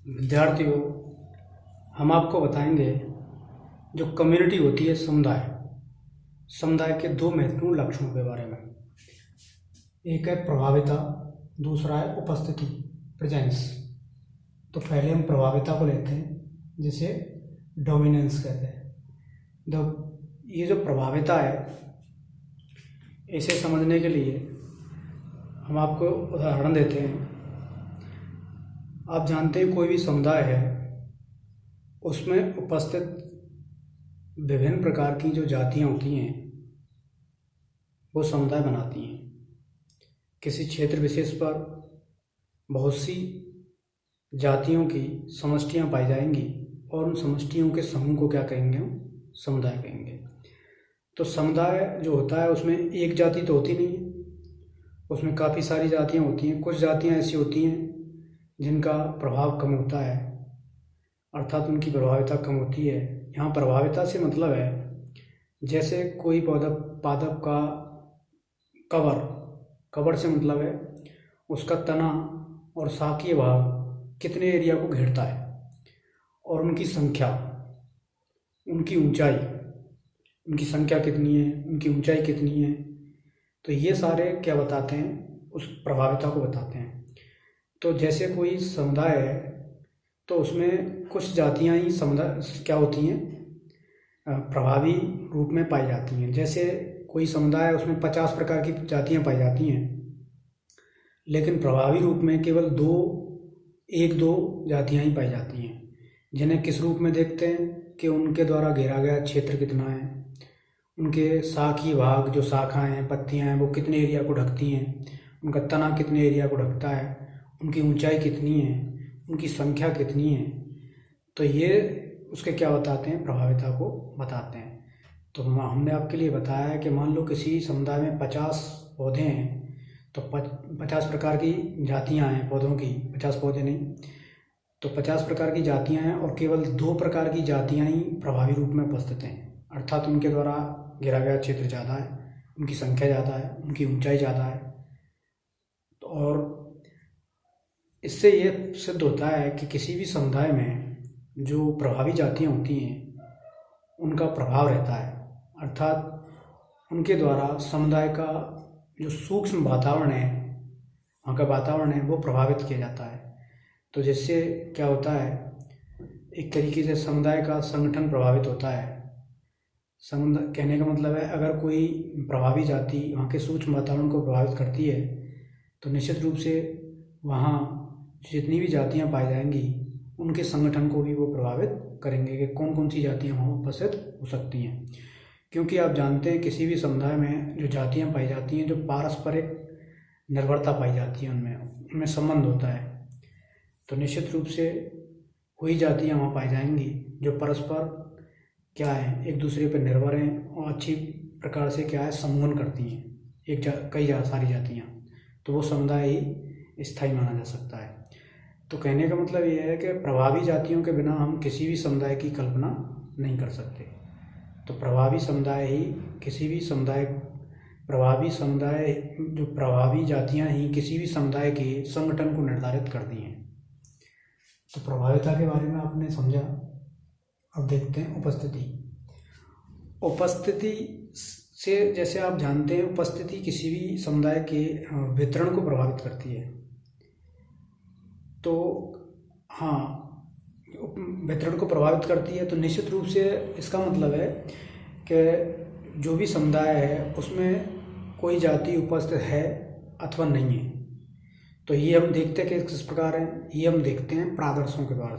विद्यार्थियों, हम आपको बताएंगे जो कम्युनिटी होती है, समुदाय के दो महत्वपूर्ण लक्षणों के बारे में। एक है प्रभाविता, दूसरा है उपस्थिति, प्रेजेंस। तो पहले हम प्रभाविता को लेते हैं, जिसे डोमिनेंस कहते हैं। ये जो प्रभाविता है, इसे समझने के लिए हम आपको उदाहरण देते हैं। आप जानते हैं कोई भी समुदाय है, उसमें उपस्थित विभिन्न प्रकार की जो जातियाँ होती हैं, वो समुदाय बनाती हैं। किसी क्षेत्र विशेष पर बहुत सी जातियों की समष्टियाँ पाई जाएंगी और उन समष्टियों के समूह को क्या कहेंगे? हम समुदाय कहेंगे। तो समुदाय जो होता है, उसमें एक जाति तो होती नहीं है, उसमें काफ़ी सारी जातियाँ होती हैं। कुछ जातियाँ ऐसी होती हैं जिनका प्रभाव कम होता है, अर्थात उनकी प्रभाविता कम होती है। यहाँ प्रभाविता से मतलब है, जैसे कोई पादप का कवर से मतलब है उसका तना और शाकीय भाग कितने एरिया को घेरता है, और उनकी संख्या, उनकी ऊंचाई, उनकी संख्या कितनी है, उनकी ऊंचाई कितनी है। तो ये सारे क्या बताते हैं? उस प्रभाविता को बताते हैं। तो जैसे कोई समुदाय है, तो उसमें कुछ जातियां ही समुदाय क्या होती हैं? प्रभावी रूप में पाई जाती हैं। जैसे कोई समुदाय है, उसमें 50 प्रकार की जातियां पाई जाती हैं, लेकिन प्रभावी रूप में केवल एक दो जातियां ही पाई जाती हैं, जिन्हें किस रूप में देखते हैं कि उनके द्वारा घेरा गया क्षेत्र कितना है, उनके शाखीय भाग, जो शाखाएं हैं, पत्तियां हैं, वो कितने एरिया को ढकती हैं, उनका तना कितने एरिया को ढकता है, उनकी ऊंचाई कितनी है, उनकी संख्या कितनी है। तो ये उसके क्या बताते हैं? प्रभाविता को बताते हैं। तो हमने आपके लिए बताया है कि मान लो किसी समुदाय में 50 पौधे हैं, तो 50 प्रकार की जातियां हैं पौधों की, 50 पौधे नहीं, तो 50 प्रकार की जातियां हैं, और केवल 2 प्रकार की जातियां ही प्रभावी रूप में उपस्थित हैं, अर्थात उनके द्वारा घेरा गया क्षेत्र ज़्यादा है, उनकी संख्या ज़्यादा है, उनकी ऊंचाई ज़्यादा है। और इससे ये सिद्ध होता है कि किसी भी समुदाय में जो प्रभावी जातियाँ होती हैं, उनका प्रभाव रहता है, अर्थात उनके द्वारा समुदाय का जो सूक्ष्म वातावरण है, वहाँ का वातावरण है, वो प्रभावित किया जाता है। तो जिससे क्या होता है? एक तरीके से समुदाय का संगठन प्रभावित होता है। समुदाय कहने का मतलब है, अगर कोई प्रभावी जाति वहाँ के सूक्ष्म वातावरण को प्रभावित करती है, तो निश्चित रूप से वहाँ जितनी भी जातियाँ पाई जाएंगी, उनके संगठन को भी वो प्रभावित करेंगे कि कौन कौन सी जातियाँ वहाँ उपस्थित हो सकती हैं। क्योंकि आप जानते हैं किसी भी समुदाय में जो जातियाँ पाई जाती हैं, जो पारस्परिक निर्भरता पाई जाती है, उनमें संबंध होता है, तो निश्चित रूप से वही जातियाँ वहाँ पाई जाएंगी जो परस्पर क्या है, एक दूसरे पर निर्भर हैं और अच्छी प्रकार से क्या है, संवहन करती हैं सारी जातियाँ। तो वो समुदाय ही स्थायी माना जा सकता है। तो कहने का मतलब ये है कि प्रभावी जातियों के बिना हम किसी भी समुदाय की कल्पना नहीं कर सकते। तो प्रभावी जातियां ही किसी भी समुदाय के संगठन को निर्धारित करती हैं। तो प्रभाविता के बारे में आपने समझा। अब देखते हैं उपस्थिति से, जैसे आप जानते हैं, उपस्थिति किसी भी समुदाय के वितरण को प्रभावित करती है। तो हाँ, वितरण को प्रभावित करती है, तो निश्चित रूप से इसका मतलब है कि जो भी समुदाय है, उसमें कोई जाति उपस्थित है अथवा नहीं है। तो ये हम देखते हैं कि किस प्रकार है, ये हम देखते हैं प्रादर्शों के द्वारा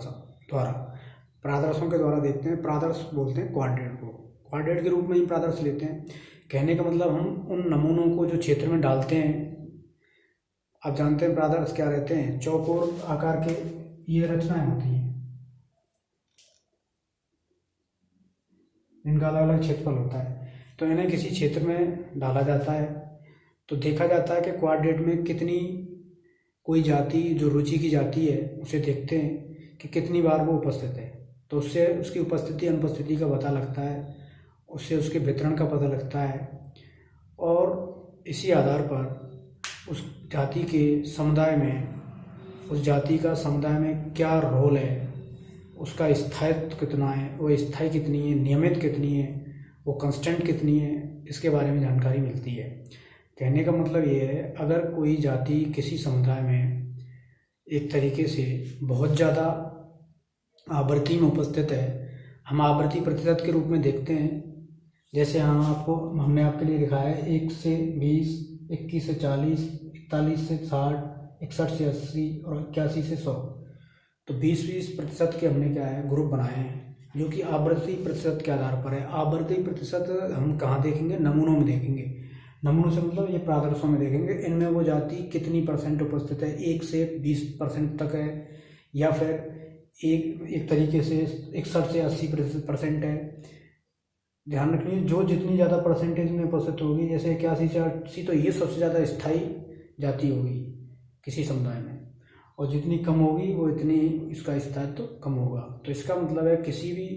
देखते हैं। प्रादर्श बोलते हैं क्वाड्रेट के रूप में ही प्रादर्श लेते हैं। कहने का मतलब, हम उन नमूनों को जो क्षेत्र में डालते हैं, आप जानते हैं प्रादर्श क्या रहते हैं? चौकोर आकार के ये रचनाएं होती हैं, इनका अलग अलग क्षेत्रफल होता है। तो इन्हें किसी क्षेत्र में डाला जाता है, तो देखा जाता है कि क्वाड्रेट में कितनी, कोई जाति जो रुचि की जाति है, उसे देखते हैं कि कितनी बार वो उपस्थित है। तो उससे उसकी उपस्थिति अनुपस्थिति का पता लगता है, उससे उसके वितरण का पता लगता है, और इसी आधार पर उस जाति के समुदाय में उस जाति का समुदाय में क्या रोल है, उसका स्थायित्व कितना है, वो स्थायी कितनी है, नियमित कितनी है, वो कंस्टेंट कितनी है, इसके बारे में जानकारी मिलती है। कहने का मतलब ये है, अगर कोई जाति किसी समुदाय में एक तरीके से बहुत ज़्यादा आवृत्ति में उपस्थित है, हम आवृत्ति प्रतिशत के रूप में देखते हैं। जैसे हमने आपके लिए दिखाया है 1 से 20, 21 से 40, 41 से 60, 61 से 80 और 81 से 100। तो 20-20% के हमने क्या है ग्रुप बनाए हैं, जो कि आवृत्ति प्रतिशत के आधार पर है। आवृत्ति प्रतिशत हम कहाँ देखेंगे? नमूनों में देखेंगे। नमूनों से मतलब ये प्रादर्शों में देखेंगे, इनमें वो जाति कितनी % उपस्थित है, 1 से 20% तक है, या फिर एक तरीके से 61 से 80% है। ध्यान रखिए, जो जितनी ज़्यादा परसेंटेज में उपस्थित होगी, जैसे 81 से 80, तो ये सबसे ज़्यादा स्थायी जाति होगी किसी समुदाय में, और जितनी कम होगी वो इतनी इसका स्थायित्व तो कम होगा। तो इसका मतलब है किसी भी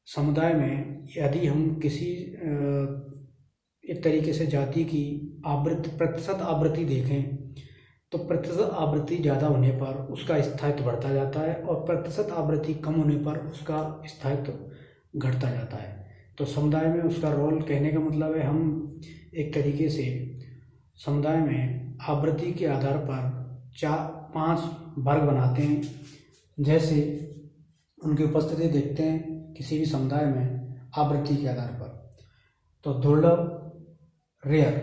समुदाय में यदि हम किसी एक तरीके से जाति की प्रतिशत आवृत्ति देखें, तो प्रतिशत आवृत्ति ज़्यादा होने पर उसका स्थायित्व बढ़ता जाता है, और प्रतिशत आवृत्ति कम होने पर उसका स्थायित्व घटता जाता है। तो समुदाय में उसका रोल, कहने का मतलब है हम एक तरीके से समुदाय में आवृत्ति के आधार पर 4-5 वर्ग बनाते हैं। जैसे उनकी उपस्थिति देखते हैं किसी भी समुदाय में आवृत्ति के आधार पर, तो दुर्लभ, रेयर,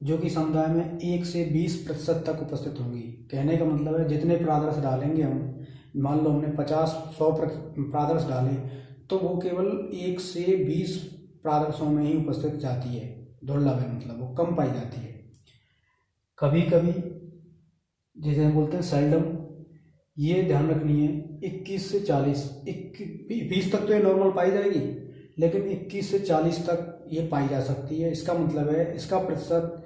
जो कि समुदाय में 1 से 20% तक उपस्थित होंगी। कहने का मतलब है जितने प्रादर्श डालेंगे हम, मान लो हमने 50-100 प्रादर्श डाले, तो वो केवल 1 से 20 प्रादर्शों में ही उपस्थित जाती है, दुर्लभ है, मतलब वो कम पाई जाती है। कभी कभी जैसे हम बोलते हैं सेल्डम, ये ध्यान रखनी है 21 से 40, 20 तक तो ये नॉर्मल पाई जाएगी, लेकिन 21 से 40 तक ये पाई जा सकती है। इसका मतलब है इसका प्रतिशत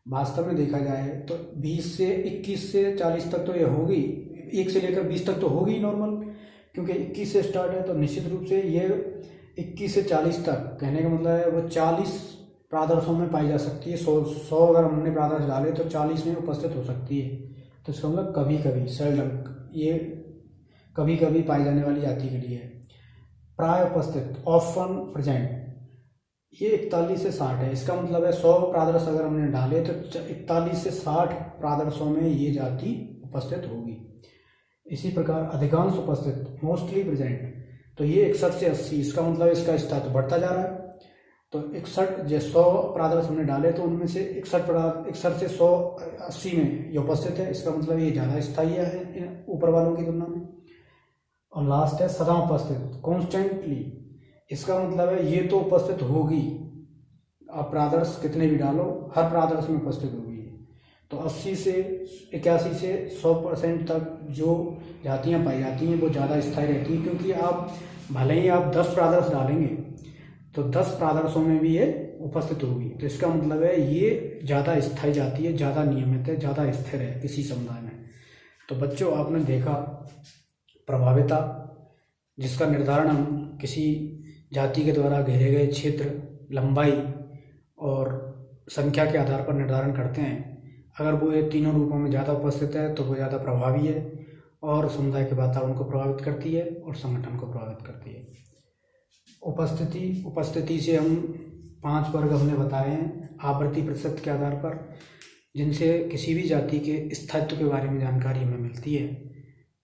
वास्तव में देखा जाए तो 20 से 21 से 40 तक तो ये होगी, 1 से लेकर 20 तक तो होगी नॉर्मल, क्योंकि 21 से स्टार्ट है, तो निश्चित रूप से ये 21 से 40 तक, कहने का मतलब है वो 40 प्रादर्शों में पाई जा सकती है। 100 अगर हमने प्रादर्श डाले तो 40 में उपस्थित हो सकती है। तो इसका मतलब कभी कभी, सेल्डम, ये कभी कभी पाई जाने वाली जाति के लिए है। प्राय उपस्थित, ऑफन प्रेजेंट, ये 41 से 60 है। इसका मतलब है 100 प्रादर्श अगर हमने डाले तो 41 से 60 प्रादर्शों में ये जाति उपस्थित होगी। इसी प्रकार अधिकांश उपस्थित, मोस्टली प्रेजेंट, तो ये 61 से 80, इसका मतलब इसका स्थायित्व बढ़ता जा रहा है। तो 61 जो 100 प्रादर्श हमने डाले तो उनमें से 61 से 100 80 में ये उपस्थित है। इसका मतलब ये ज़्यादा स्थायी है ऊपर वालों की तुलना में। और लास्ट है सदा उपस्थित, कॉन्स्टेंटली, इसका मतलब है ये तो उपस्थित होगी, आप प्रादर्श कितने भी डालो हर प्रादर्श में उपस्थित होगी। तो 80 से 81 से 100% तक जो जातियाँ पाई जाती हैं वो ज़्यादा स्थायी रहती हैं, क्योंकि आप भले ही आप 10 प्रादर्श डालेंगे तो 10 प्रादर्शों में भी ये उपस्थित होगी। तो इसका मतलब है ये ज़्यादा स्थायी जाती है, ज़्यादा नियमित है, ज़्यादा स्थिर है किसी समुदाय में। तो बच्चों, आपने देखा प्रभाविता, जिसका निर्धारण हम किसी जाति के द्वारा घेरे गए क्षेत्र, लंबाई और संख्या के आधार पर निर्धारण करते हैं। अगर वो ये तीनों रूपों में ज़्यादा उपस्थित है तो वो ज़्यादा प्रभावी है और समुदाय के वातावरण को प्रभावित करती है और संगठन को प्रभावित करती है। उपस्थिति से हम 5 वर्ग हमने बताए हैं आवृत्ति प्रतिशत के आधार पर, जिनसे किसी भी जाति के स्थायित्व के बारे में जानकारी हमें मिलती है।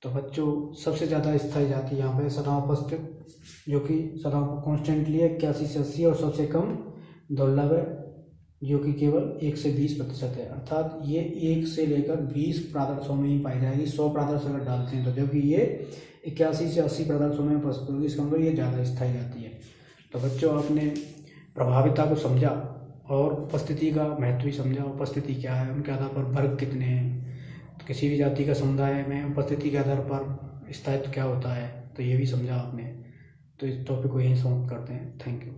तो बच्चों, सबसे ज़्यादा स्थायी जाति यहाँ पे सदा उपस्थित, जो कि सदा कॉन्स्टेंटली है 81 से 80, और सबसे कम दुर्लभ है, जो कि केवल 1 से 20% है। अर्थात ये 1 से लेकर 20 प्रादर्शों में ही पाई जाएगी। 100 प्रादर्श अगर डालते हैं तो, जबकि ये 81 से 80 प्रादर्शों में उपस्थित होगी। इसका मतलब ये ज़्यादा स्थायी जाती है। तो बच्चों, आपने प्रभाविता को समझा और उपस्थिति का महत्व भी समझा। उपस्थिति क्या है, उनके आधार पर वर्ग कितने हैं, तो किसी भी जाति का समुदाय में उपस्थिति के आधार पर स्थायित्व क्या होता है, तो ये भी समझा आपने। तो इस टॉपिक को यहीं समाप्त करते हैं। Thank you.